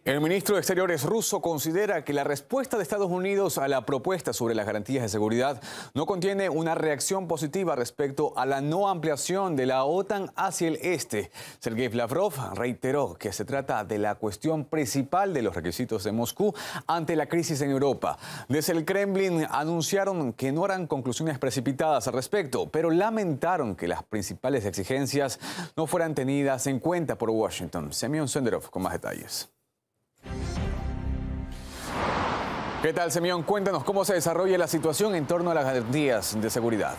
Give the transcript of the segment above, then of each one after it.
El ministro de Exteriores ruso considera que la respuesta de Estados Unidos a la propuesta sobre las garantías de seguridad no contiene una reacción positiva respecto a la no ampliación de la OTAN hacia el este. Sergei Lavrov reiteró que se trata de la cuestión principal de los requisitos de Moscú ante la crisis en Europa. Desde el Kremlin anunciaron que no harán conclusiones precipitadas al respecto, pero lamentaron que las principales exigencias no fueran tenidas en cuenta por Washington. Semyon Senderov con más detalles. ¿Qué tal, Semyon? Cuéntanos cómo se desarrolla la situación en torno a las garantías de seguridad.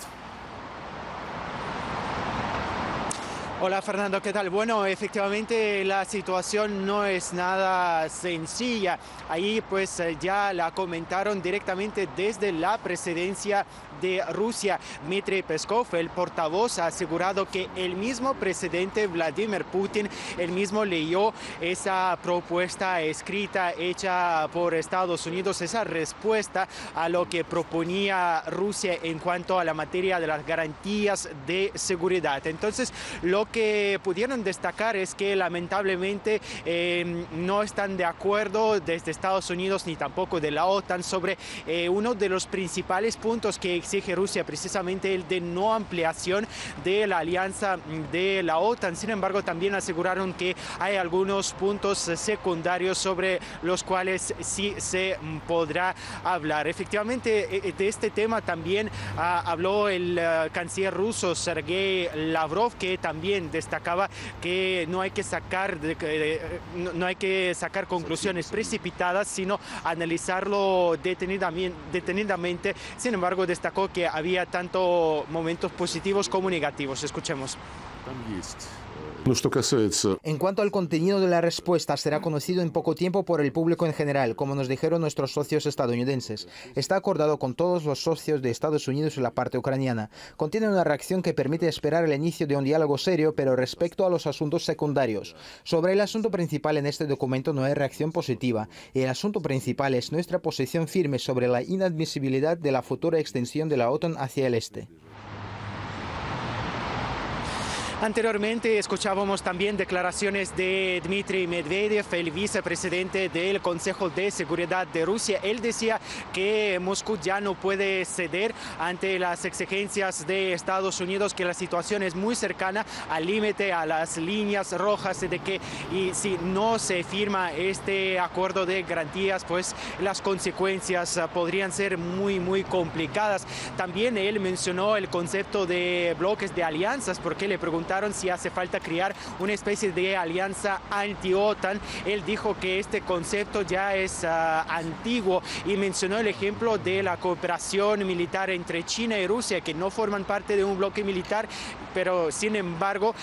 Hola Fernando, ¿qué tal? Bueno, efectivamente la situación no es nada sencilla. Ahí pues ya la comentaron directamente desde la presidencia de Rusia. Dmitry Peskov, el portavoz, ha asegurado que el mismo presidente Vladimir Putin, él mismo leyó esa propuesta escrita hecha por Estados Unidos, esa respuesta a lo que proponía Rusia en cuanto a la materia de las garantías de seguridad. Entonces, lo que pudieron destacar es que lamentablemente no están de acuerdo desde Estados Unidos ni tampoco de la OTAN sobre uno de los principales puntos que exige Rusia, precisamente el de no ampliación de la alianza de la OTAN. Sin embargo, también aseguraron que hay algunos puntos secundarios sobre los cuales sí se podrá hablar. Efectivamente, de este tema también habló el canciller ruso Sergei Lavrov, que también destacaba que no hay que sacar conclusiones precipitadas, sino analizarlo detenidamente. Sin embargo, destacó que había tanto momentos positivos como negativos. Escuchemos. En cuanto al contenido de la respuesta, será conocido en poco tiempo por el público en general, como nos dijeron nuestros socios estadounidenses. Está acordado con todos los socios de Estados Unidos en la parte ucraniana. Contiene una reacción que permite esperar el inicio de un diálogo serio, pero respecto a los asuntos secundarios. Sobre el asunto principal en este documento no hay reacción positiva. El asunto principal es nuestra posición firme sobre la inadmisibilidad de la futura extensión de la OTAN hacia el este. Anteriormente escuchábamos también declaraciones de Dmitry Medvedev, el vicepresidente del Consejo de Seguridad de Rusia. Él decía que Moscú ya no puede ceder ante las exigencias de Estados Unidos, que la situación es muy cercana al límite, a las líneas rojas, de que y si no se firma este acuerdo de garantías, pues las consecuencias podrían ser muy complicadas. También él mencionó el concepto de bloques de alianzas, porque le preguntaron si hace falta crear una especie de alianza anti-OTAN. Él dijo que este concepto ya es antiguo y mencionó el ejemplo de la cooperación militar entre China y Rusia, que no forman parte de un bloque militar, pero sin embargo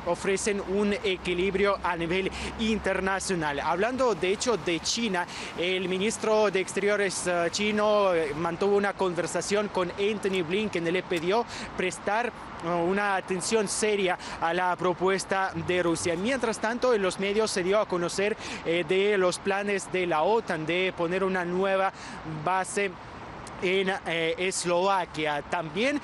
ofrecen un equilibrio a nivel internacional. Hablando de hecho de China, el ministro de Exteriores chino mantuvo una conversación con Antony Blinken. Le pidió prestar una atención seria a la propuesta de Rusia. Mientras tanto, en los medios se dio a conocer de los planes de la OTAN de poner una nueva base en Eslovaquia. También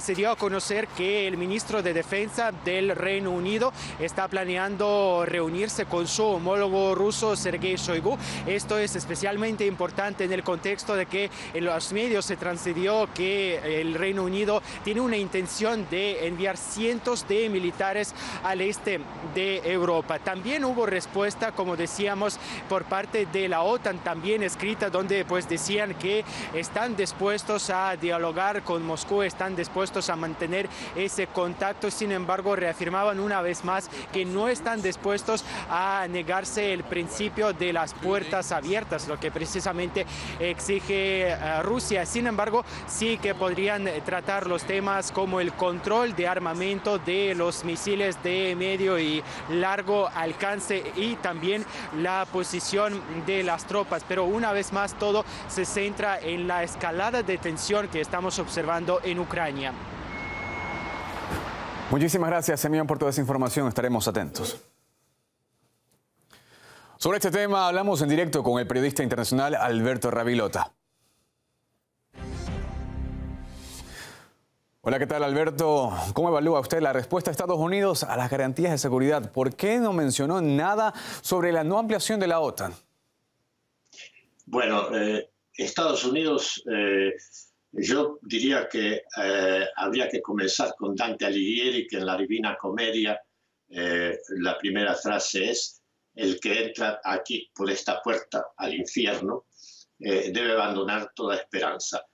se dio a conocer que el ministro de Defensa del Reino Unido está planeando reunirse con su homólogo ruso Sergei Shoigu. Esto es especialmente importante en el contexto de que en los medios se transmitió que el Reino Unido tiene una intención de enviar cientos de militares al este de Europa. También hubo respuesta, como decíamos, por parte de la OTAN, también escrita, donde pues decían que están dispuestos a dialogar con Moscú, están dispuestos a mantener ese contacto. Sin embargo, reafirmaban una vez más que no están dispuestos a negarse el principio de las puertas abiertas, lo que precisamente exige Rusia. Sin embargo, sí que podrían tratar los temas como el control de armamento de los misiles de medio y largo alcance y también la posición de las tropas. Pero una vez más todo se centra en la escalada de tensión que estamos observando en Ucrania. Muchísimas gracias, Semyon, por toda esa información. Estaremos atentos. Sobre este tema hablamos en directo con el periodista internacional Alberto Ravilota. Hola, ¿qué tal, Alberto? ¿Cómo evalúa usted la respuesta de Estados Unidos a las garantías de seguridad? ¿Por qué no mencionó nada sobre la no ampliación de la OTAN? Bueno, Estados Unidos, yo diría que habría que comenzar con Dante Alighieri, que en la Divina Comedia la primera frase es: el que entra aquí por esta puerta al infierno debe abandonar toda esperanza.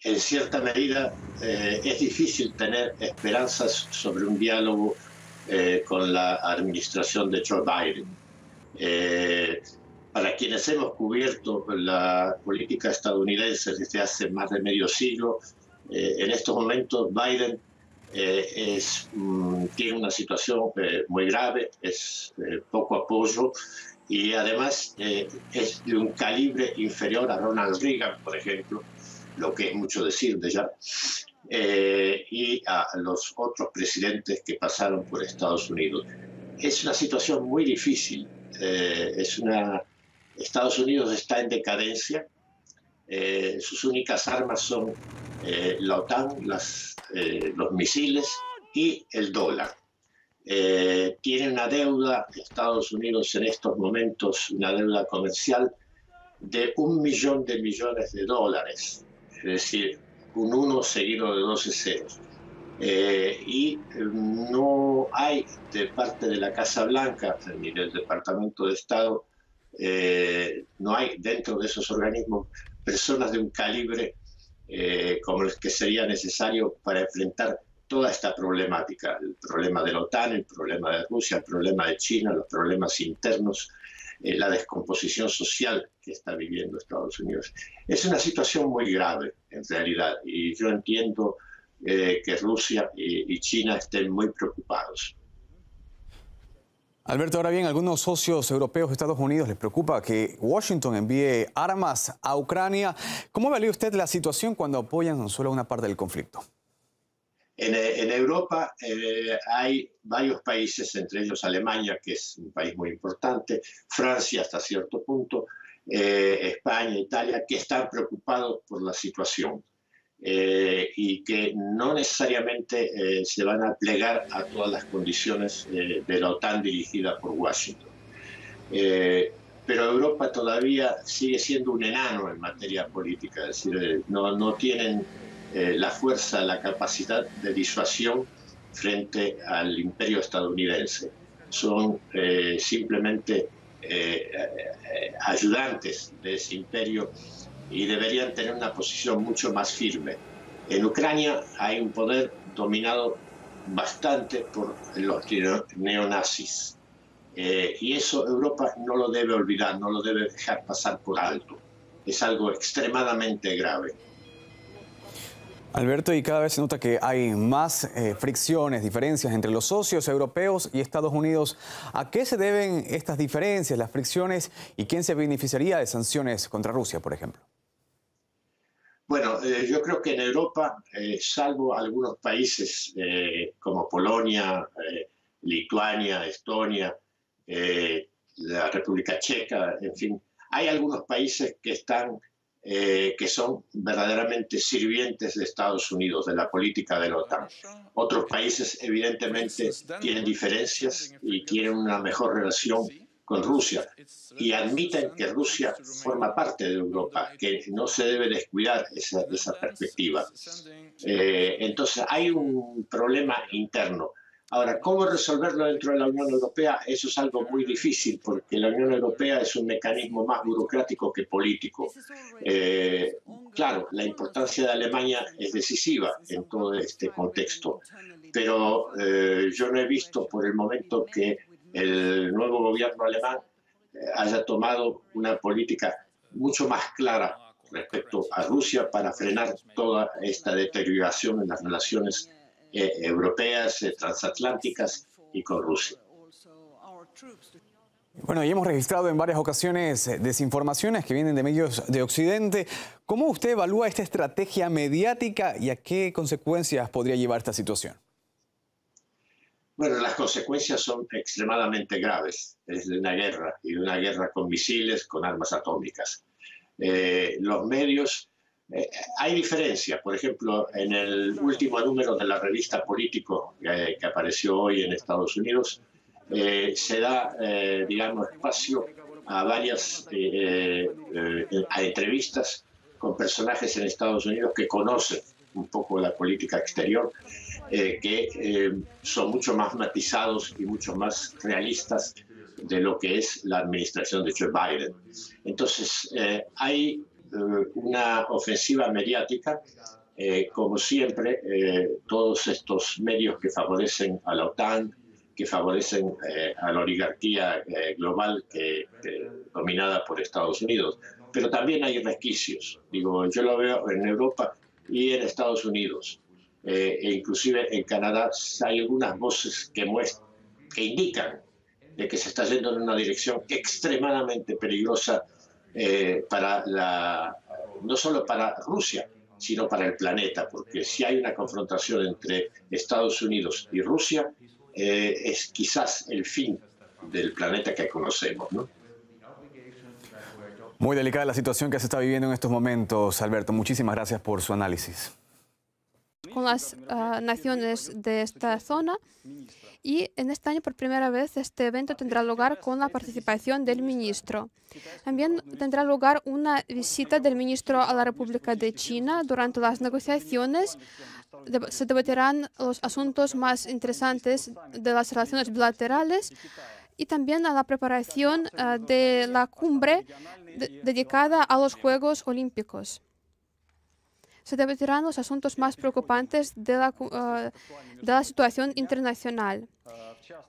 En cierta medida es difícil tener esperanzas sobre un diálogo con la administración de Joe Biden. Para quienes hemos cubierto la política estadounidense desde hace más de medio siglo, en estos momentos Biden tiene una situación muy grave, es poco apoyo y además es de un calibre inferior a Ronald Reagan, por ejemplo, lo que es mucho decir de ya, y a los otros presidentes que pasaron por Estados Unidos. Es una situación muy difícil. Estados Unidos está en decadencia. Sus únicas armas son la OTAN, los misiles y el dólar. Tiene una deuda, Estados Unidos en estos momentos, una deuda comercial de $1 millón de millones de dólares, es decir, un 1 seguido de 12 ceros. Y no hay de parte de la Casa Blanca ni del Departamento de Estado, no hay dentro de esos organismos personas de un calibre como el que sería necesario para enfrentar toda esta problemática, el problema de la OTAN, el problema de Rusia, el problema de China, los problemas internos, la descomposición social que está viviendo Estados Unidos. Es una situación muy grave, en realidad, y yo entiendo que Rusia y China estén muy preocupados. Alberto, ahora bien, algunos socios europeos de Estados Unidos les preocupa que Washington envíe armas a Ucrania. ¿Cómo evalúa usted la situación cuando apoyan solo una parte del conflicto? En Europa hay varios países, entre ellos Alemania, que es un país muy importante, Francia hasta cierto punto, España, Italia, que están preocupados por la situación y que no necesariamente se van a plegar a todas las condiciones de la OTAN dirigida por Washington. Pero Europa todavía sigue siendo un enano en materia política, es decir, no tienen la fuerza, la capacidad de disuasión frente al imperio estadounidense. Son simplemente ayudantes de ese imperio y deberían tener una posición mucho más firme. En Ucrania hay un poder dominado bastante por los neonazis. Y eso Europa no lo debe olvidar, no lo debe dejar pasar por alto. Es algo extremadamente grave. Alberto, y cada vez se nota que hay más fricciones, diferencias entre los socios europeos y Estados Unidos. ¿A qué se deben estas diferencias, las fricciones, y quién se beneficiaría de sanciones contra Rusia, por ejemplo? Bueno, yo creo que en Europa, salvo algunos países como Polonia, Lituania, Estonia, la República Checa, en fin, hay algunos países que son verdaderamente sirvientes de Estados Unidos, de la política de la OTAN. Otros países evidentemente tienen diferencias y quieren una mejor relación con Rusia y admiten que Rusia forma parte de Europa, que no se debe descuidar esa perspectiva. Entonces hay un problema interno. Ahora, ¿cómo resolverlo dentro de la Unión Europea? Eso es algo muy difícil porque la Unión Europea es un mecanismo más burocrático que político. Claro, la importancia de Alemania es decisiva en todo este contexto, pero yo no he visto por el momento que el nuevo gobierno alemán haya tomado una política mucho más clara respecto a Rusia para frenar toda esta deterioración en las relaciones europeas, transatlánticas y con Rusia. Bueno, y hemos registrado en varias ocasiones desinformaciones que vienen de medios de Occidente. ¿Cómo usted evalúa esta estrategia mediática y a qué consecuencias podría llevar esta situación? Bueno, las consecuencias son extremadamente graves. Es de una guerra, y de una guerra con misiles, con armas atómicas. Los medios Hay diferencia. Por ejemplo, en el último número de la revista Político que apareció hoy en Estados Unidos, se da, digamos, espacio a varias a entrevistas con personajes en Estados Unidos que conocen un poco la política exterior, que son mucho más matizados y mucho más realistas de lo que es la administración de Joe Biden. Entonces, hay una ofensiva mediática, como siempre, todos estos medios que favorecen a la OTAN, que favorecen a la oligarquía global dominada por Estados Unidos. Pero también hay resquicios. Digo, yo lo veo en Europa y en Estados Unidos. E inclusive en Canadá hay algunas voces que indican de que se está yendo en una dirección extremadamente peligrosa no solo para Rusia, sino para el planeta, porque si hay una confrontación entre Estados Unidos y Rusia, es quizás el fin del planeta que conocemos, ¿no? Muy delicada la situación que se está viviendo en estos momentos, Alberto. Muchísimas gracias por su análisis. Con las naciones de esta zona. Y en este año, por primera vez, este evento tendrá lugar con la participación del ministro. También tendrá lugar una visita del ministro a la República de China. Durante las negociaciones se debatirán los asuntos más interesantes de las relaciones bilaterales y también a la preparación de la cumbre dedicada a los Juegos Olímpicos. Se debatirán los asuntos más preocupantes de la situación internacional.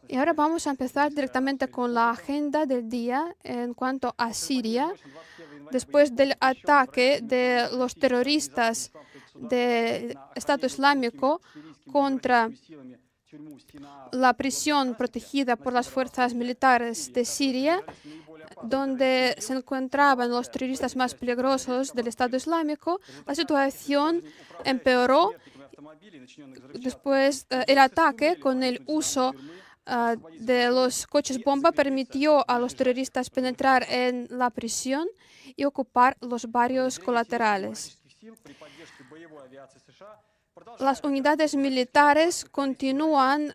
Y ahora vamos a empezar directamente con la agenda del día en cuanto a Siria. Después del ataque de los terroristas del Estado Islámico contra la prisión protegida por las fuerzas militares de Siria, donde se encontraban los terroristas más peligrosos del Estado Islámico, la situación empeoró. Después, el ataque con el uso de los coches bomba permitió a los terroristas penetrar en la prisión y ocupar los barrios colaterales. Las unidades militares continúan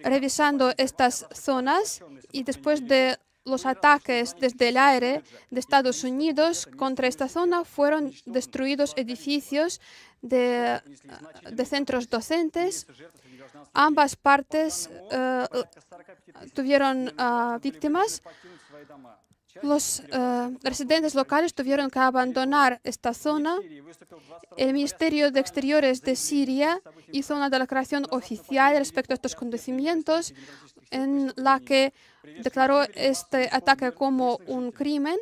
revisando estas zonas y después de los ataques desde el aire de Estados Unidos contra esta zona fueron destruidos edificios de centros docentes. Ambas partes tuvieron víctimas. Los residentes locales tuvieron que abandonar esta zona. El Ministerio de Exteriores de Siria hizo una declaración oficial respecto a estos acontecimientos en la que declaró este ataque como un crimen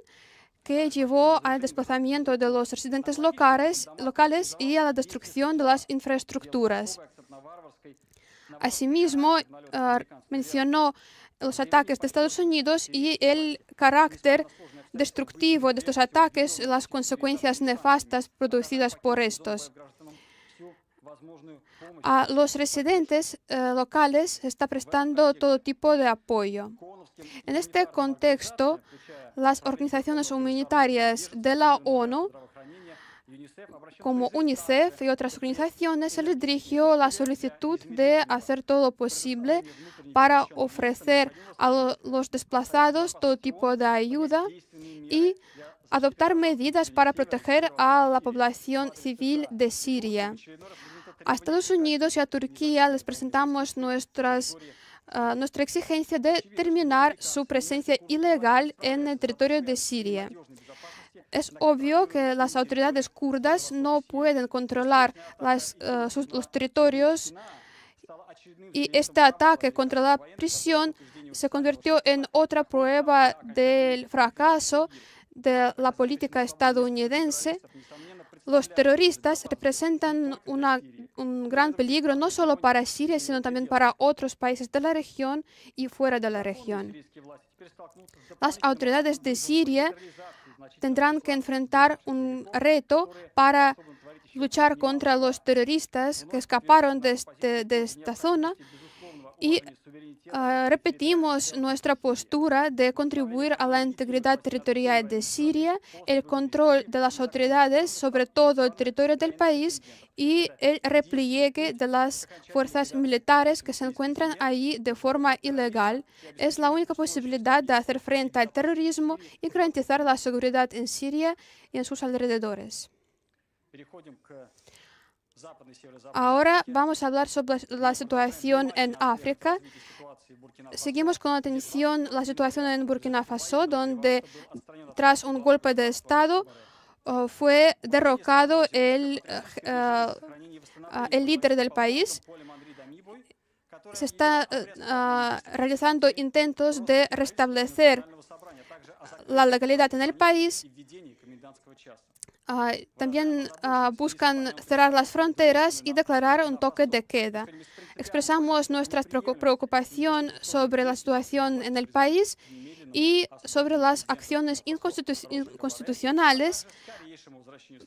que llevó al desplazamiento de los residentes locales y a la destrucción de las infraestructuras. Asimismo, mencionó los ataques de Estados Unidos y el carácter destructivo de estos ataques, las consecuencias nefastas producidas por estos. A los residentes locales se está prestando todo tipo de apoyo. En este contexto, las organizaciones humanitarias de la ONU, como UNICEF y otras organizaciones, se les dirigió la solicitud de hacer todo lo posible para ofrecer a los desplazados todo tipo de ayuda y adoptar medidas para proteger a la población civil de Siria. A Estados Unidos y a Turquía les presentamos nuestra exigencia de terminar su presencia ilegal en el territorio de Siria. Es obvio que las autoridades kurdas no pueden controlar los territorios y este ataque contra la prisión se convirtió en otra prueba del fracaso de la política estadounidense. Los terroristas representan un gran peligro no solo para Siria, sino también para otros países de la región y fuera de la región. Las autoridades de Siria tendrán que enfrentar un reto para luchar contra los terroristas que escaparon de esta zona y repetimos nuestra postura de contribuir a la integridad territorial de Siria, el control de las autoridades sobre todo el territorio del país y el repliegue de las fuerzas militares que se encuentran allí de forma ilegal. Es la única posibilidad de hacer frente al terrorismo y garantizar la seguridad en Siria y en sus alrededores. Ahora vamos a hablar sobre la situación en África. Seguimos con atención la situación en Burkina Faso, donde tras un golpe de Estado fue derrocado el líder del país. Se están realizando intentos de restablecer la legalidad en el país. También buscan cerrar las fronteras y declarar un toque de queda. Expresamos nuestra preocupación sobre la situación en el país y sobre las acciones inconstitucionales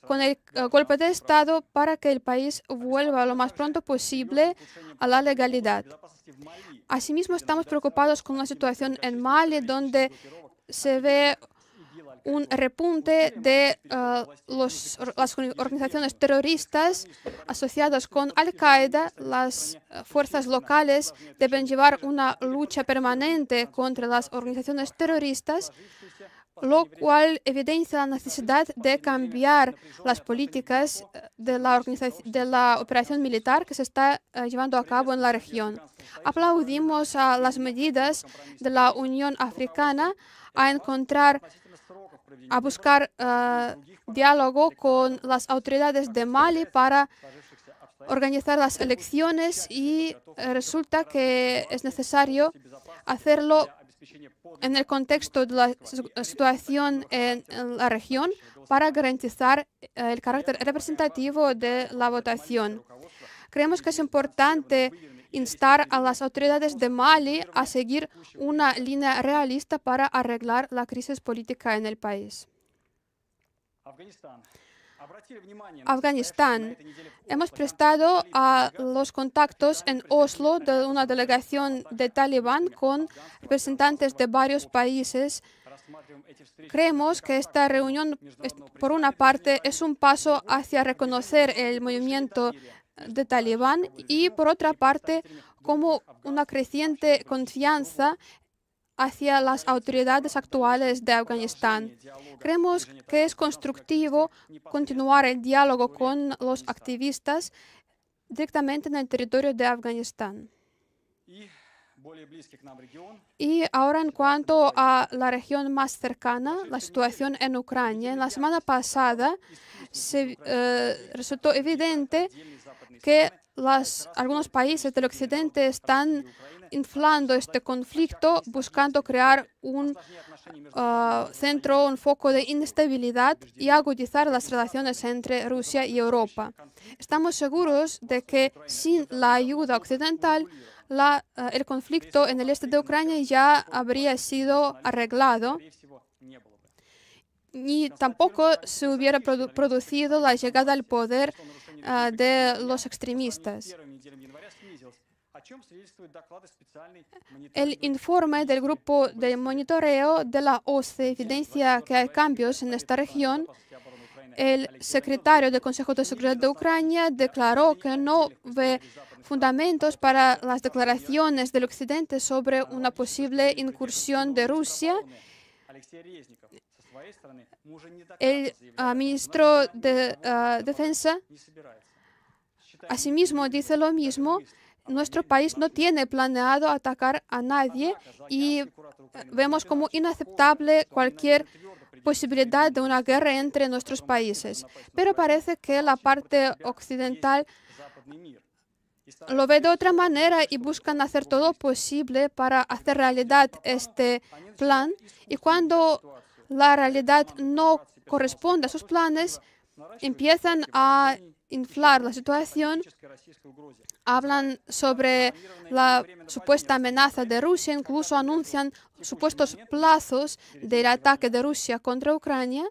con el golpe de Estado para que el país vuelva lo más pronto posible a la legalidad. Asimismo, estamos preocupados con la situación en Mali, donde se ve un repunte de las organizaciones terroristas asociadas con Al-Qaeda. Las fuerzas locales deben llevar una lucha permanente contra las organizaciones terroristas, lo cual evidencia la necesidad de cambiar las políticas de la operación militar que se está llevando a cabo en la región. Aplaudimos a las medidas de la Unión Africana a buscar diálogo con las autoridades de Mali para organizar las elecciones y resulta que es necesario hacerlo en el contexto de la situación en la región para garantizar el carácter representativo de la votación. Creemos que es importante instar a las autoridades de Mali a seguir una línea realista para arreglar la crisis política en el país. Afganistán. Hemos prestado a los contactos en Oslo de una delegación de Talibán con representantes de varios países. Creemos que esta reunión, por una parte, es un paso hacia reconocer el movimiento de Talibán y, por otra parte, como una creciente confianza hacia las autoridades actuales de Afganistán. Creemos que es constructivo continuar el diálogo con los activistas directamente en el territorio de Afganistán. Y ahora, en cuanto a la región más cercana, la situación en Ucrania. En la semana pasada resultó evidente que algunos países del occidente están inflando este conflicto, buscando crear un foco de inestabilidad y agudizar las relaciones entre Rusia y Europa. Estamos seguros de que sin la ayuda occidental, el conflicto en el este de Ucrania ya habría sido arreglado y tampoco se hubiera producido la llegada al poder de los extremistas. El informe del grupo de monitoreo de la OSCE evidencia que hay cambios en esta región. El secretario del Consejo de Seguridad de Ucrania declaró que no ve fundamentos para las declaraciones del Occidente sobre una posible incursión de Rusia. El ministro de Defensa asimismo dice lo mismo. Nuestro país no tiene planeado atacar a nadie y vemos como inaceptable cualquier posibilidad de una guerra entre nuestros países. Pero parece que la parte occidental lo ve de otra manera y buscan hacer todo posible para hacer realidad este plan. Y cuando la realidad no corresponde a sus planes, empiezan a inflar la situación, hablan sobre la supuesta amenaza de Rusia, incluso anuncian supuestos plazos del ataque de Rusia contra Ucrania.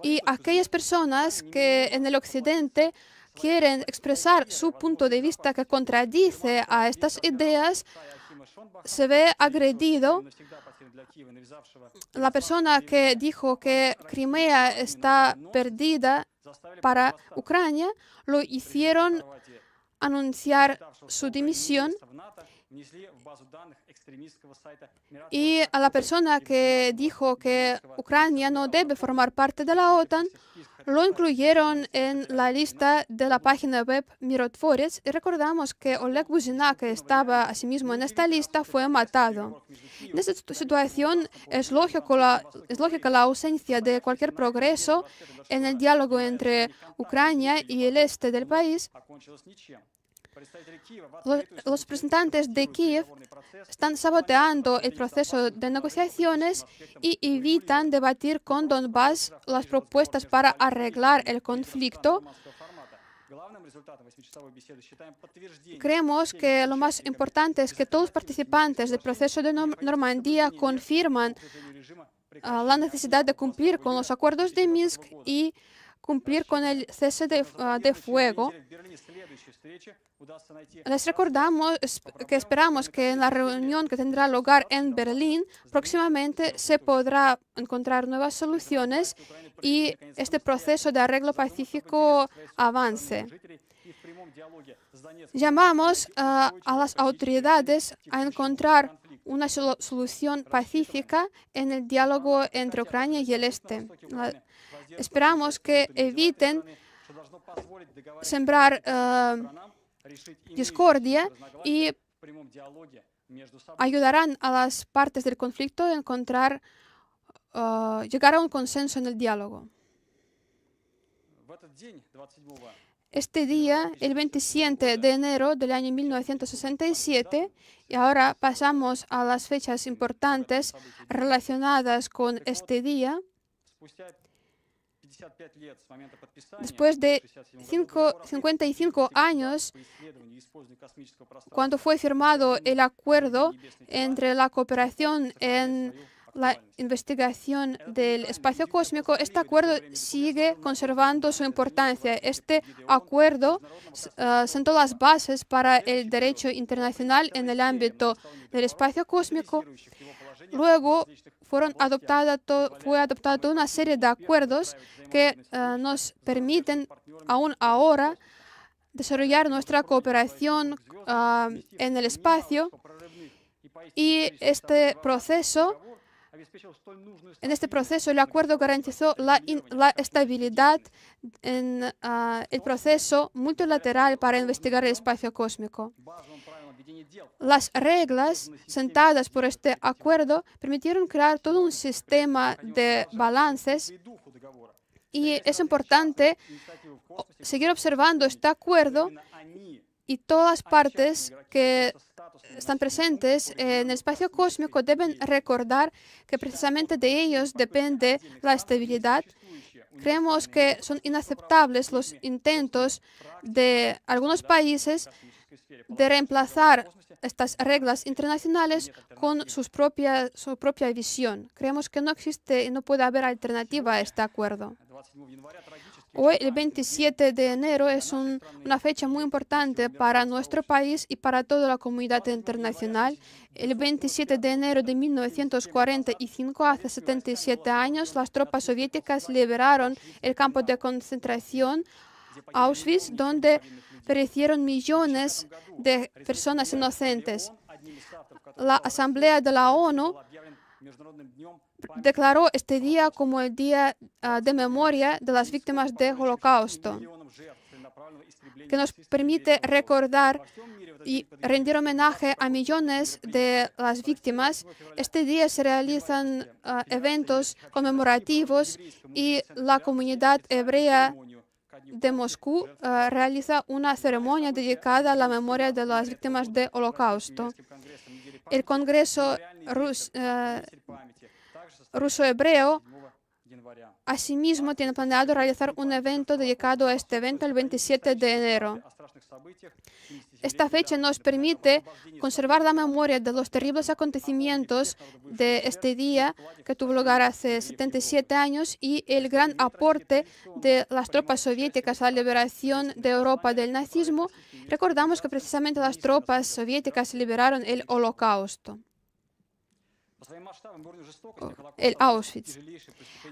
Y aquellas personas que en el Occidente quieren expresar su punto de vista que contradice a estas ideas, se ve agredido. La persona que dijo que Crimea está perdida para Ucrania, lo hicieron anunciar su dimisión. Y a la persona que dijo que Ucrania no debe formar parte de la OTAN, lo incluyeron en la lista de la página web Mirotvorets. Y recordamos que Oleg Buzina, que estaba asimismo en esta lista, fue matado. En esta situación es lógica la ausencia de cualquier progreso en el diálogo entre Ucrania y el este del país. Los representantes de Kiev están saboteando el proceso de negociaciones y evitan debatir con Donbass las propuestas para arreglar el conflicto. Creemos que lo más importante es que todos los participantes del proceso de Normandía confirman la necesidad de cumplir con los acuerdos de Minsk y cumplir con el cese de fuego. Les recordamos que esperamos que en la reunión que tendrá lugar en Berlín próximamente se podrá encontrar nuevas soluciones y este proceso de arreglo pacífico avance. Llamamos a las autoridades a encontrar una solución pacífica en el diálogo entre Ucrania y el este. Esperamos que eviten sembrar discordia y ayudarán a las partes del conflicto a llegar a un consenso en el diálogo. Este día, el 27 de enero del año 1967, y ahora pasamos a las fechas importantes relacionadas con este día. Después de 55 años, cuando fue firmado el acuerdo entre la cooperación en la investigación del espacio cósmico, este acuerdo sigue conservando su importancia. Este acuerdo sentó las bases para el derecho internacional en el ámbito del espacio cósmico. Luego fue adoptada toda una serie de acuerdos que nos permiten aún ahora desarrollar nuestra cooperación en el espacio. Y en este proceso el acuerdo garantizó la estabilidad en el proceso multilateral para investigar el espacio cósmico. Las reglas sentadas por este acuerdo permitieron crear todo un sistema de balances y es importante seguir observando este acuerdo y todas las partes que están presentes en el espacio cósmico deben recordar que precisamente de ellos depende la estabilidad. Creemos que son inaceptables los intentos de algunos países de reemplazar estas reglas internacionales con su propia visión. Creemos que no existe y no puede haber alternativa a este acuerdo. Hoy, el 27 de enero, es una fecha muy importante para nuestro país y para toda la comunidad internacional. El 27 de enero de 1945, hace 77 años, las tropas soviéticas liberaron el campo de concentración Auschwitz, donde perecieron millones de personas inocentes. La Asamblea de la ONU declaró este día como el Día de Memoria de las Víctimas del Holocausto, que nos permite recordar y rendir homenaje a millones de las víctimas. Este día se realizan eventos conmemorativos y la comunidad hebrea de Moscú realiza una ceremonia dedicada a la memoria de las víctimas del Holocausto. El Congreso ruso-hebreo asimismo tiene planeado realizar un evento dedicado a este evento el 27 de enero. Esta fecha nos permite conservar la memoria de los terribles acontecimientos de este día que tuvo lugar hace 77 años y el gran aporte de las tropas soviéticas a la liberación de Europa del nazismo. Recordamos que precisamente las tropas soviéticas liberaron el Holocausto. El Auschwitz.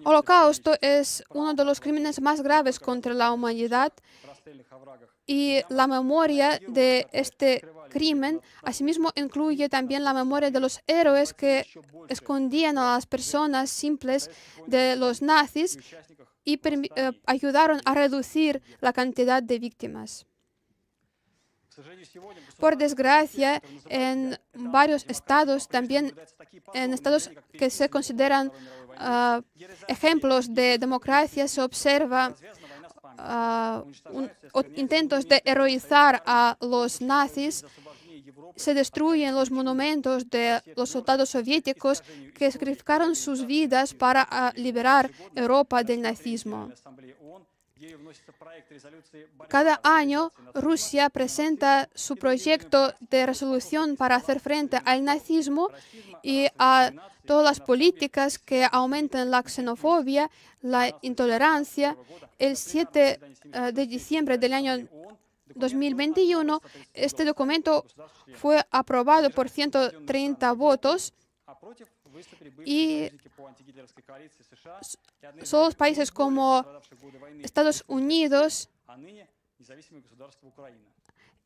Holocausto es uno de los crímenes más graves contra la humanidad y la memoria de este crimen asimismo incluye también la memoria de los héroes que escondían a las personas simples de los nazis y ayudaron a reducir la cantidad de víctimas. Por desgracia, en varios estados, también en estados que se consideran ejemplos de democracia, se observa intentos de heroizar a los nazis. Se destruyen los monumentos de los soldados soviéticos que sacrificaron sus vidas para liberar Europa del nazismo. Cada año, Rusia presenta su proyecto de resolución para hacer frente al nazismo y a todas las políticas que aumentan la xenofobia, la intolerancia. El 7 de diciembre del año 2021, este documento fue aprobado por 130 votos y solo países como Estados Unidos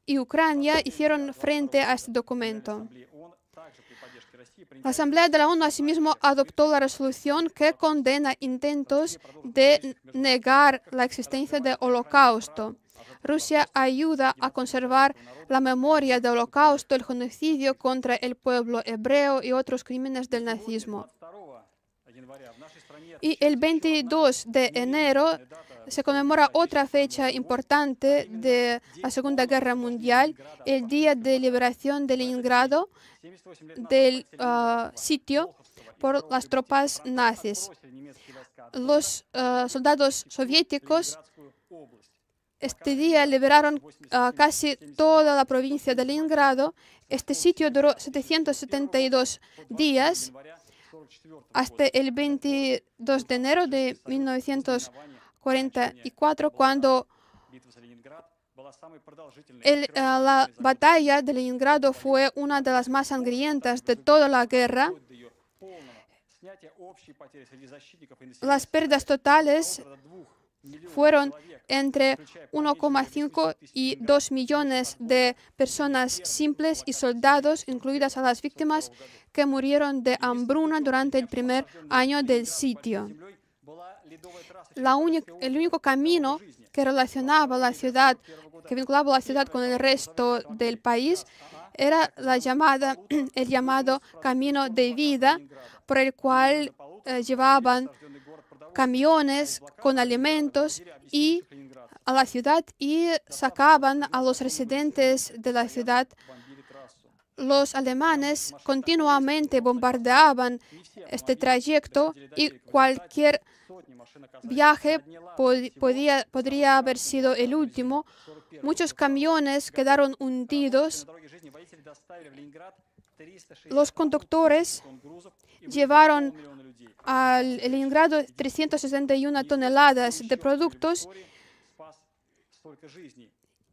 y Ucrania hicieron frente a este documento. La Asamblea de la ONU asimismo adoptó la resolución que condena intentos de negar la existencia del Holocausto. Rusia ayuda a conservar la memoria del Holocausto, el genocidio contra el pueblo hebreo y otros crímenes del nazismo. Y el 22 de enero se conmemora otra fecha importante de la Segunda Guerra Mundial, el Día de Liberación de Leningrado del sitio por las tropas nazis. Los soldados soviéticos este día liberaron casi toda la provincia de Leningrado. Este sitio duró 772 días hasta el 22 de enero de 1944, cuando la batalla de Leningrado fue una de las más sangrientas de toda la guerra. Las pérdidas totales fueron entre 1,5 y 2 millones de personas simples y soldados, incluidas a las víctimas que murieron de hambruna durante el primer año del sitio. El único camino que relacionaba la ciudad, que vinculaba la ciudad con el resto del país, era el llamado camino de vida, por el cual llevaban camiones con alimentos a la ciudad y sacaban a los residentes de la ciudad. Los alemanes continuamente bombardeaban este trayecto y cualquier viaje podría haber sido el último. Muchos camiones quedaron hundidos. Los conductores llevaron al Leningrado 361 toneladas de productos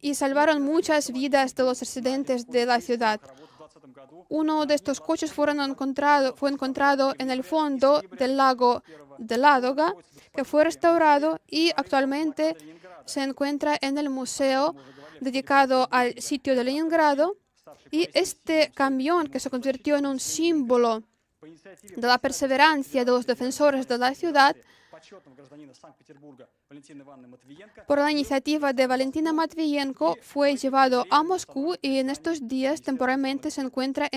y salvaron muchas vidas de los residentes de la ciudad. Uno de estos coches fue encontrado en el fondo del lago de Ládoga, que fue restaurado y actualmente se encuentra en el museo dedicado al sitio de Leningrado. Y este camión, que se convirtió en un símbolo de la perseverancia de los defensores de la ciudad, por la iniciativa de Valentina Matvienko, fue llevado a Moscú y en estos días temporalmente se encuentra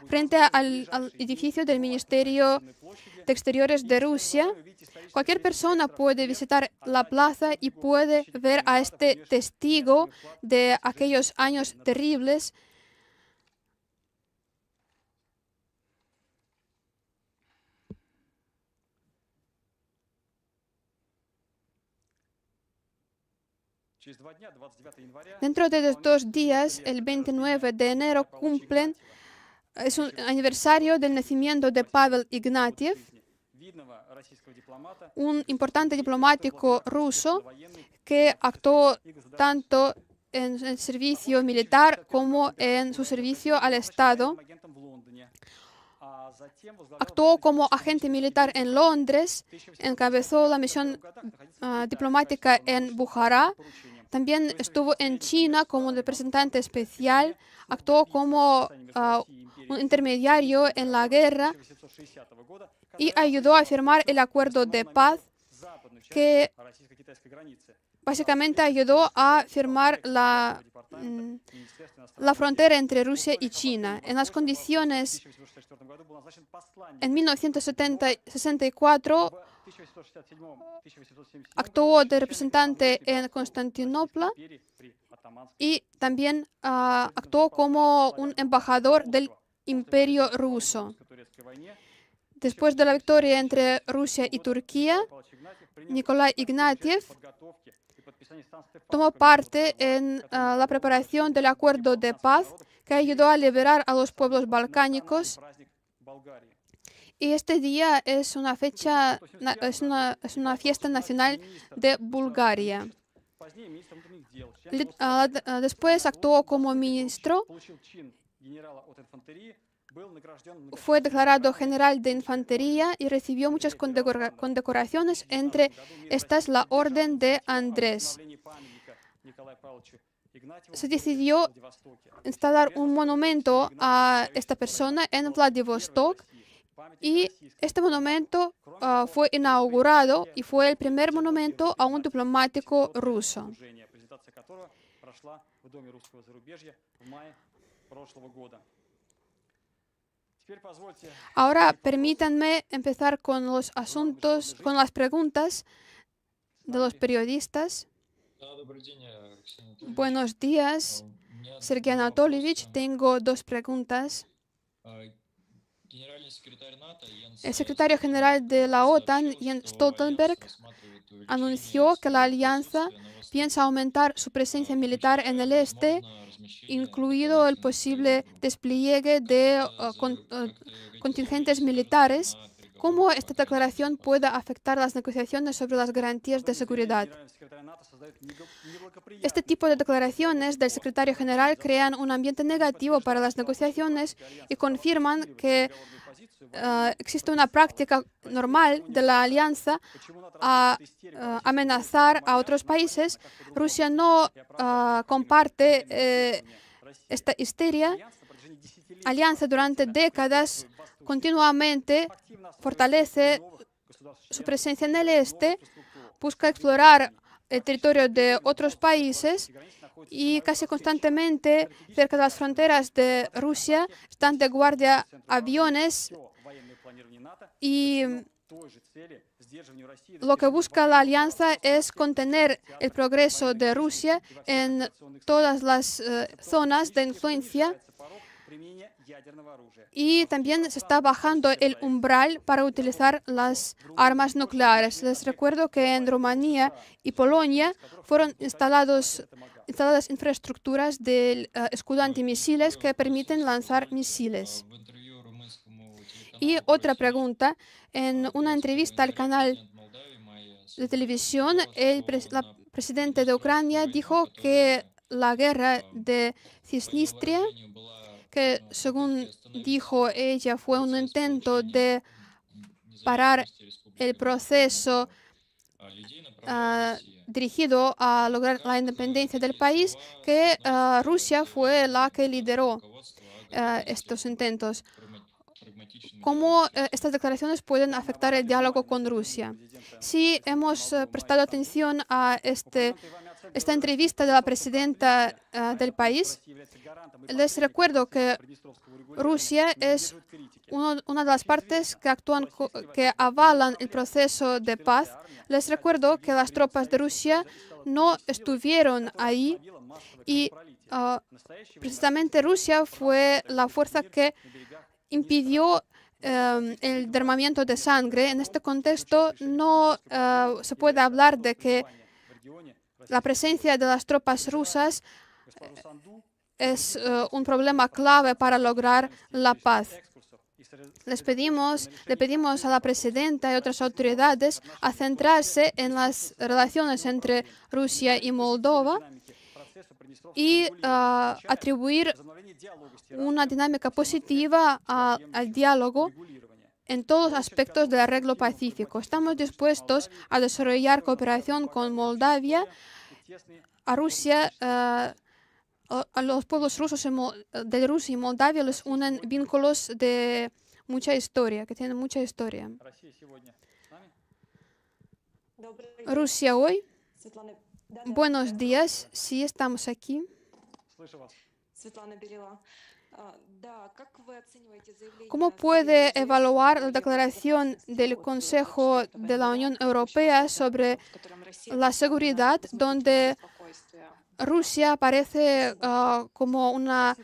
frente al edificio del Ministerio de Exteriores de Rusia. Cualquier persona puede visitar la plaza y puede ver a este testigo de aquellos años terribles. Dentro de 2 días, el 29 de enero, es un aniversario del nacimiento de Pavel Ignatiev, un importante diplomático ruso que actuó tanto en el servicio militar como en su servicio al Estado. Actuó como agente militar en Londres, encabezó la misión diplomática en Bujará, también estuvo en China como representante especial, actuó como un intermediario en la guerra y ayudó a firmar el acuerdo de paz que básicamente ayudó a firmar la frontera entre Rusia y China. En las condiciones, en 1964, actuó de representante en Constantinopla y también actuó como un embajador del Imperio ruso. Después de la victoria entre Rusia y Turquía, Nikolai Ignatiev tomó parte en la preparación del acuerdo de paz que ayudó a liberar a los pueblos balcánicos. Y este día es una fiesta nacional de Bulgaria. Después actuó como ministro, fue declarado general de infantería y recibió muchas condecoraciones, entre estas la Orden de Andrés. Se decidió instalar un monumento a esta persona en Vladivostok y este monumento fue inaugurado y fue el primer monumento a un diplomático ruso. Ahora permítanme empezar con los asuntos, con las preguntas de los periodistas. Buenos días, Sergei Anatolievich. Tengo 2 preguntas. El secretario general de la OTAN, Jens Stoltenberg, anunció que la alianza piensa aumentar su presencia militar en el este, incluido el posible despliegue de contingentes militares. ¿Cómo esta declaración puede afectar las negociaciones sobre las garantías de seguridad? Este tipo de declaraciones del secretario general crean un ambiente negativo para las negociaciones y confirman que existe una práctica normal de la alianza a amenazar a otros países. Rusia no comparte esta histeria. Alianza durante décadas continuamente fortalece su presencia en el este, busca explorar el territorio de otros países y casi constantemente cerca de las fronteras de Rusia están de guardia aviones y lo que busca la alianza es contener el progreso de Rusia en todas las zonas de influencia. Y también se está bajando el umbral para utilizar las armas nucleares. Les recuerdo que en Rumanía y Polonia fueron instaladas infraestructuras del escudo antimisiles que permiten lanzar misiles. Y otra pregunta. En una entrevista al canal de televisión, el presidente de Ucrania dijo que la guerra de Cisnistria, que según dijo ella fue un intento de parar el proceso dirigido a lograr la independencia del país, que Rusia fue la que lideró estos intentos. ¿Cómo estas declaraciones pueden afectar el diálogo con Rusia? Sí, hemos prestado atención a esta entrevista de la presidenta del país. Les recuerdo que Rusia es una de las partes que avalan el proceso de paz. Les recuerdo que las tropas de Rusia no estuvieron ahí y precisamente Rusia fue la fuerza que impidió el derramamiento de sangre. En este contexto no se puede hablar de que la presencia de las tropas rusas es un problema clave para lograr la paz. Le pedimos a la presidenta y otras autoridades a centrarse en las relaciones entre Rusia y Moldova y atribuir una dinámica positiva al diálogo en todos los aspectos del arreglo pacífico. Estamos dispuestos a desarrollar cooperación con Moldavia, a Rusia. A los pueblos rusos de Rusia y Moldavia les unen vínculos de mucha historia, que tienen mucha historia. Rusia hoy. Buenos días, sí, estamos aquí. ¿Cómo puede evaluar la declaración del Consejo de la Unión Europea sobre la seguridad, donde Rusia aparece como una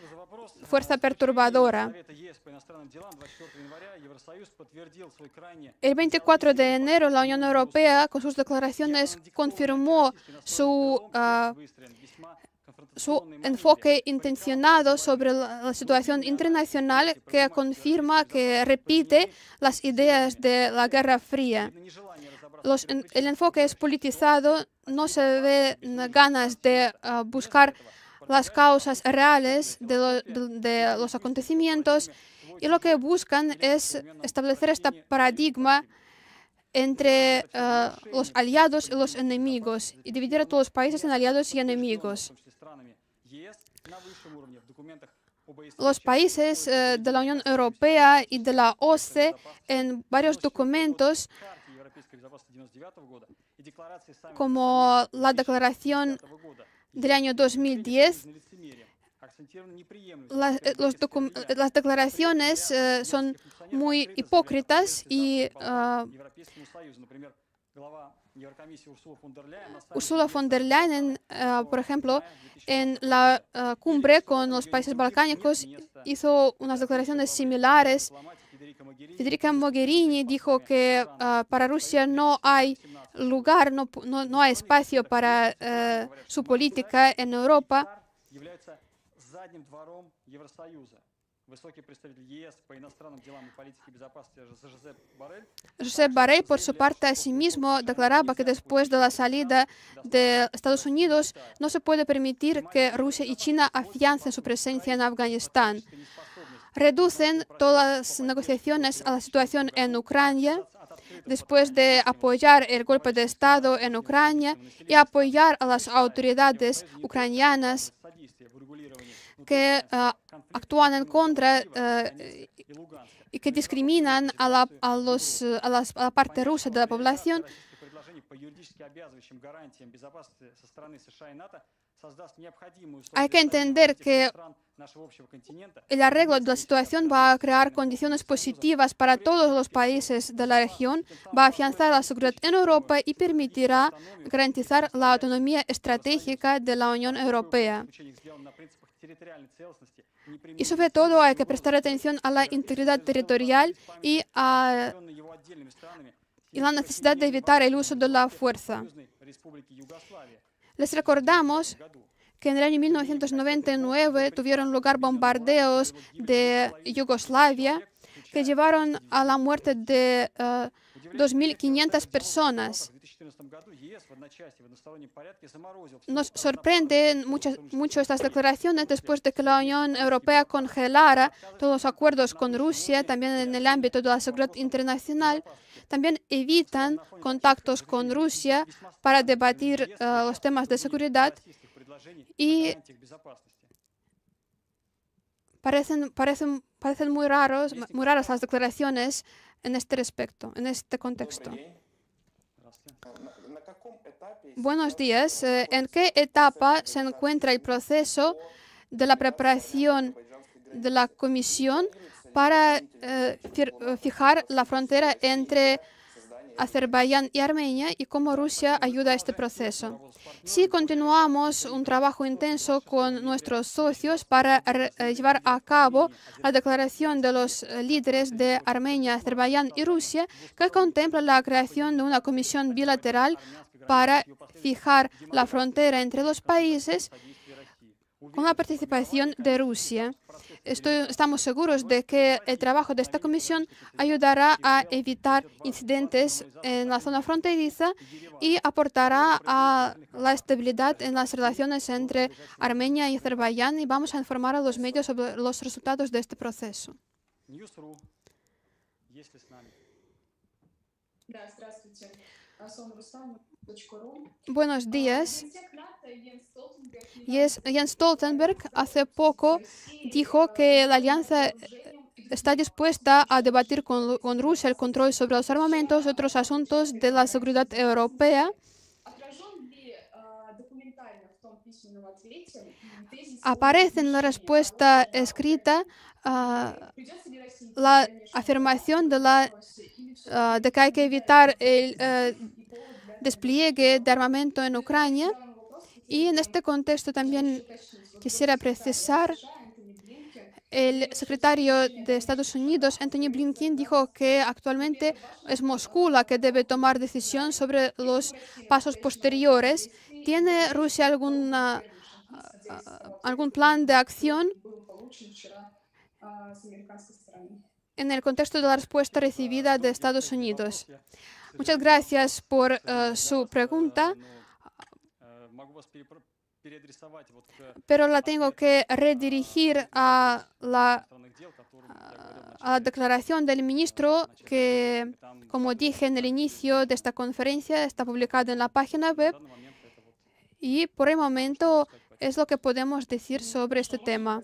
fuerza perturbadora? El 24 de enero, la Unión Europea, con sus declaraciones, confirmó su enfoque intencionado sobre la situación internacional, que confirma, que repite las ideas de la Guerra Fría. El enfoque es politizado, no se ve ganas de buscar las causas reales de los acontecimientos, y lo que buscan es establecer este paradigma entre los aliados y los enemigos, y dividir a todos los países en aliados y enemigos. Los países de la Unión Europea y de la OSCE, en varios documentos, como la declaración del año 2010, las declaraciones son muy hipócritas, y Ursula von der Leyen, por ejemplo, en la cumbre con los países balcánicos, hizo unas declaraciones similares. Federica Mogherini dijo que para Rusia no hay lugar, no hay espacio para su política en Europa. Josep Borrell, por su parte, asimismo declaraba que después de la salida de Estados Unidos no se puede permitir que Rusia y China afiancen su presencia en Afganistán. Reducen todas las negociaciones a la situación en Ucrania, después de apoyar el golpe de Estado en Ucrania y apoyar a las autoridades ucranianas que actúan en contra y que discriminan a la parte rusa de la población. Hay que entender que el arreglo de la situación va a crear condiciones positivas para todos los países de la región, va a afianzar la seguridad en Europa y permitirá garantizar la autonomía estratégica de la Unión Europea. Y sobre todo hay que prestar atención a la integridad territorial y a la necesidad de evitar el uso de la fuerza. Les recordamos que en el año 1999 tuvieron lugar bombardeos de Yugoslavia que llevaron a la muerte de 2.500 personas. Nos sorprenden mucho estas declaraciones después de que la Unión Europea congelara todos los acuerdos con Rusia, también en el ámbito de la seguridad internacional. También evitan contactos con Rusia para debatir los temas de seguridad, y parecen muy raras las declaraciones en este respecto, en este contexto. Buenos días. ¿En qué etapa se encuentra el proceso de la preparación de la Comisión para fijar la frontera entre Azerbaiyán y Armenia y cómo Rusia ayuda a este proceso. Sí, continuamos un trabajo intenso con nuestros socios para llevar a cabo la declaración de los líderes de Armenia, Azerbaiyán y Rusia, que contempla la creación de una comisión bilateral para fijar la frontera entre los países con la participación de Rusia. Estamos seguros de que el trabajo de esta comisión ayudará a evitar incidentes en la zona fronteriza y aportará a la estabilidad en las relaciones entre Armenia y Azerbaiyán, y vamos a informar a los medios sobre los resultados de este proceso. Buenos días. Jens Stoltenberg hace poco dijo que la alianza está dispuesta a debatir con Rusia el control sobre los armamentos y otros asuntos de la seguridad europea. Aparece en la respuesta escrita la afirmación de que hay que evitar el despliegue de armamento en Ucrania. Y en este contexto también quisiera precisar, el secretario de Estados Unidos, Antony Blinken, dijo que actualmente es Moscú la que debe tomar decisión sobre los pasos posteriores. ¿Tiene Rusia algún plan de acción en el contexto de la respuesta recibida de Estados Unidos? Muchas gracias por su pregunta, pero la tengo que redirigir a la declaración del ministro que, como dije en el inicio de esta conferencia, está publicada en la página web y por el momento es lo que podemos decir sobre este tema.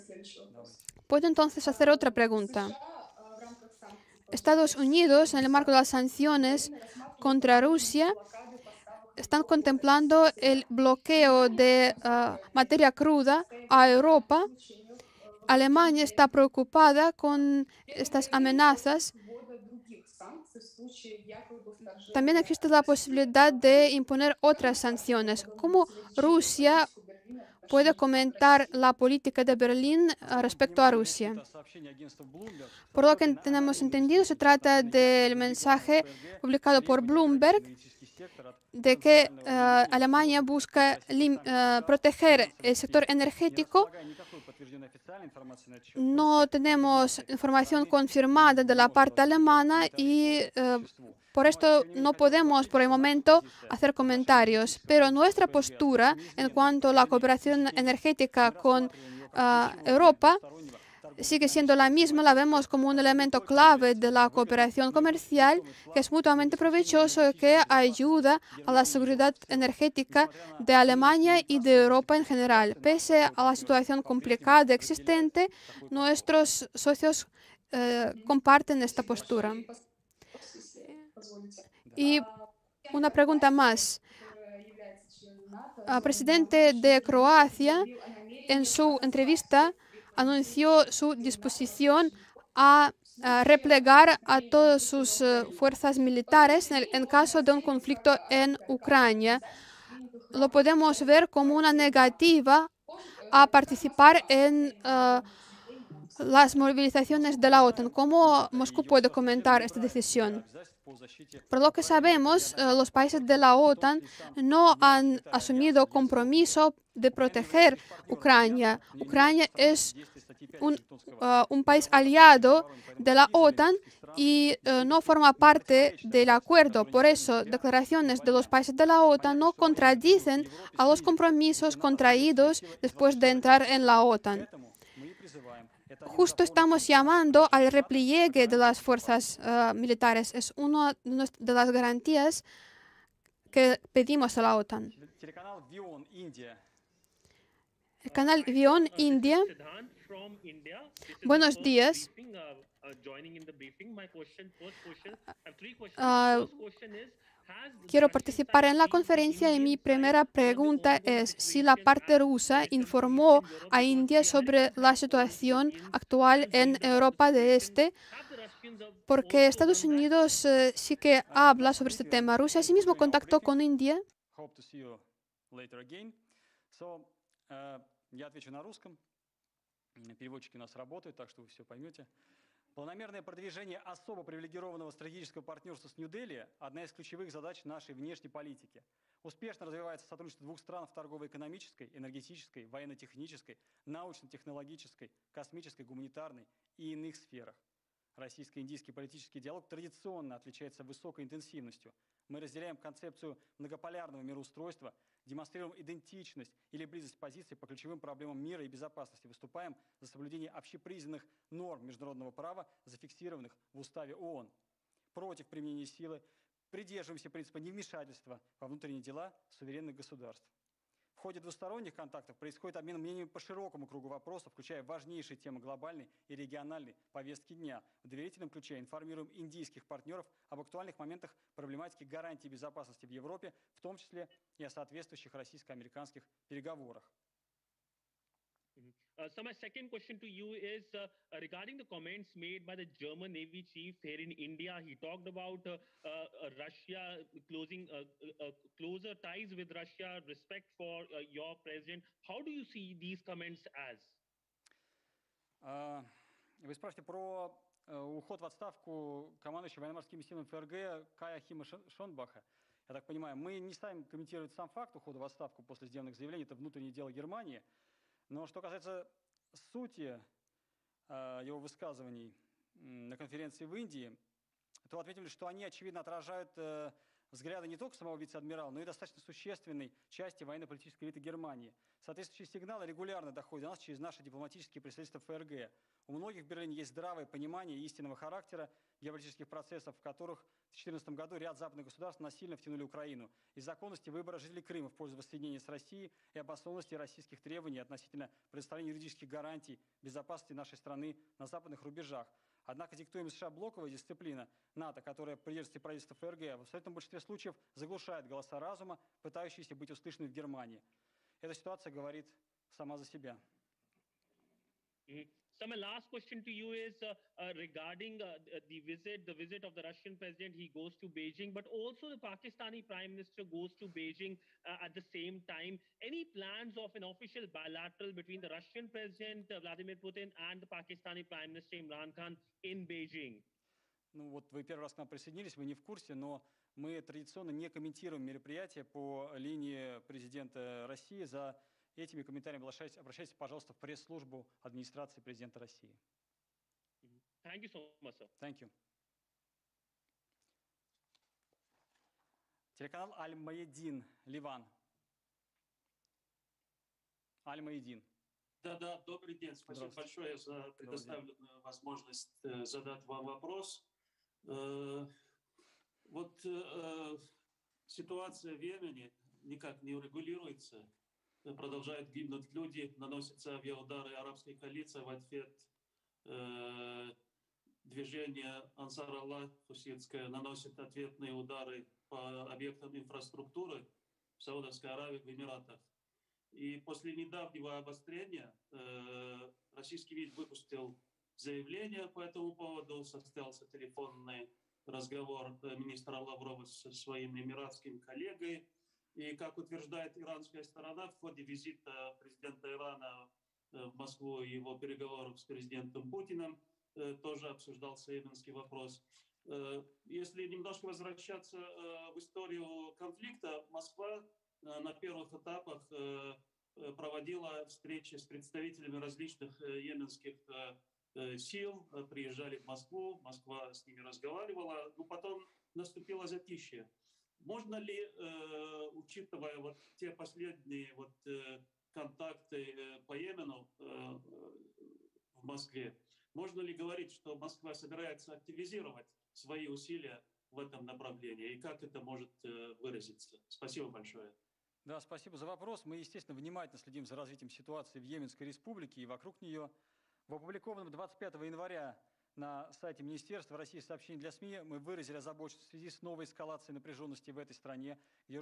¿Puedo entonces hacer otra pregunta? Estados Unidos, en el marco de las sanciones contra Rusia, están contemplando el bloqueo de materia cruda a Europa. Alemania está preocupada con estas amenazas. También existe la posibilidad de imponer otras sanciones. ¿Cómo Rusia puede comentar la política de Berlín respecto a Rusia? Por lo que tenemos entendido, se trata del mensaje publicado por Bloomberg de que Alemania busca proteger el sector energético. No tenemos información confirmada de la parte alemana y por esto no podemos por el momento hacer comentarios. Pero nuestra postura en cuanto a la cooperación energética con Europa sigue siendo la misma. La vemos como un elemento clave de la cooperación comercial que es mutuamente provechoso y que ayuda a la seguridad energética de Alemania y de Europa en general. Pese a la situación complicada existente, nuestros socios comparten esta postura. Y una pregunta más. El presidente de Croacia, en su entrevista, anunció su disposición a replegar a todas sus fuerzas militares en caso de un conflicto en Ucrania. Lo podemos ver como una negativa a participar en las movilizaciones de la OTAN. ¿Cómo Moscú puede comentar esta decisión? Por lo que sabemos, los países de la OTAN no han asumido compromiso de proteger Ucrania. Ucrania es un país aliado de la OTAN y no forma parte del acuerdo. Por eso, declaraciones de los países de la OTAN no contradicen a los compromisos contraídos después de entrar en la OTAN. Justo estamos llamando al repliegue de las fuerzas militares. Es una de las garantías que pedimos a la OTAN. El canal WION India. Buenos días. Quiero participar en la conferencia y mi primera pregunta es si la parte rusa informó a India sobre la situación actual en Europa del Este porque Estados Unidos sí que habla sobre este tema. Rusia asimismo contactó con India. Я отвечу на русском. Переводчики у нас работают, так что вы все поймете. Планомерное продвижение особо привилегированного стратегического партнерства с Нью-Дели – одна из ключевых задач нашей внешней политики. Успешно развивается сотрудничество двух стран в торгово-экономической, энергетической, военно-технической, научно-технологической, космической, гуманитарной и иных сферах. Российско-индийский политический диалог традиционно отличается высокой интенсивностью. Мы разделяем концепцию многополярного мироустройства, демонстрируем идентичность или близость позиций по ключевым проблемам мира и безопасности, выступаем за соблюдение общепризнанных норм международного права, зафиксированных в Уставе ООН. Против применения силы, придерживаемся принципа невмешательства во внутренние дела суверенных государств. В ходе двусторонних контактов происходит обмен мнениями по широкому кругу вопросов, включая важнейшие темы глобальной и региональной повестки дня. В доверительном ключе информируем индийских партнеров об актуальных моментах проблематики гарантии безопасности в Европе, в том числе и о соответствующих российско-американских переговорах. So my second question to you is regarding the comments made by the German Navy chief here in India. He talked about Russia closing closer ties with Russia, respect for your president. How do you see these comments as? Вы спрашиваете про уход в отставку командующего военно-морскими силами ФРГ Кая Хима Шонбаха. Я так понимаю, мы не ставим комментировать сам факт ухода в отставку после сделанных заявлений, это внутреннее дело Германии. Но что касается сути его высказываний на конференции в Индии, то отметили, что они, очевидно, отражают взгляды не только самого вице-адмирала, но и достаточно существенной части военно-политической элиты Германии. Соответствующие сигналы регулярно доходят до нас через наши дипломатические представительства ФРГ. У многих в Берлине есть здравое понимание истинного характера геополитических процессов, в которых в 2014 году ряд западных государств насильно втянули Украину, и законности выбора жителей Крыма в пользу воссоединения с Россией и обоснованности российских требований относительно предоставления юридических гарантий безопасности нашей страны на западных рубежах. Однако диктуемая США блоковая дисциплина НАТО, которая придерживается правительства ФРГ, в абсолютном большинстве случаев заглушает голоса разума, пытающиеся быть услышанными в Германии. Эта ситуация говорит сама за себя. So my last question to you is regarding the visit of the Russian president. He goes to Beijing, but also the Pakistani Prime Minister goes to Beijing at the same time. Any plans of an official bilateral between the Russian president Vladimir Putin and the Pakistani Prime Minister Imran Khan in Beijing? Ну вот вы первый раз к нам присоединились, вы не в курсе, но мы традиционно не комментируем мероприятия по линии президента России. За этими комментариями обращайтесь, пожалуйста, в пресс-службу администрации президента России. Thank you so much, sir. Thank you. Телеканал Аль-Маедин, Ливан. Аль-Маедин. Да, добрый день. Спасибо большое за предоставленную возможность задать вам вопрос. Вот ситуация в Йемене никак не урегулируется. Продолжают гибнуть люди, наносятся авиаудары арабской коалиции в ответ. Движение Ансар Аллах хуситское наносит ответные удары по объектам инфраструктуры в Саудовской Аравии, в Эмиратах. И после недавнего обострения российский МИД выпустил заявление по этому поводу, состоялся телефонный разговор министра Лаврова со своим эмиратским коллегой. И, как утверждает иранская сторона, в ходе визита президента Ирана в Москву и его переговоров с президентом Путиным тоже обсуждался йеменский вопрос. Если немножко возвращаться в историю конфликта, Москва на первых этапах проводила встречи с представителями различных йеменских сил, приезжали в Москву, Москва с ними разговаривала, но потом наступило затишье. Можно ли, учитывая вот те последние контакты по Йемену в Москве, можно ли говорить, что Москва собирается активизировать свои усилия в этом направлении? И как это может выразиться? Спасибо большое. Да, спасибо за вопрос. Мы, естественно, внимательно следим за развитием ситуации в Йеменской республике и вокруг нее. В опубликованном 25 января на сайте Министерства России сообщений для СМИ мы выразили озабоченность в связи с новой эскалацией напряженности в этой стране, где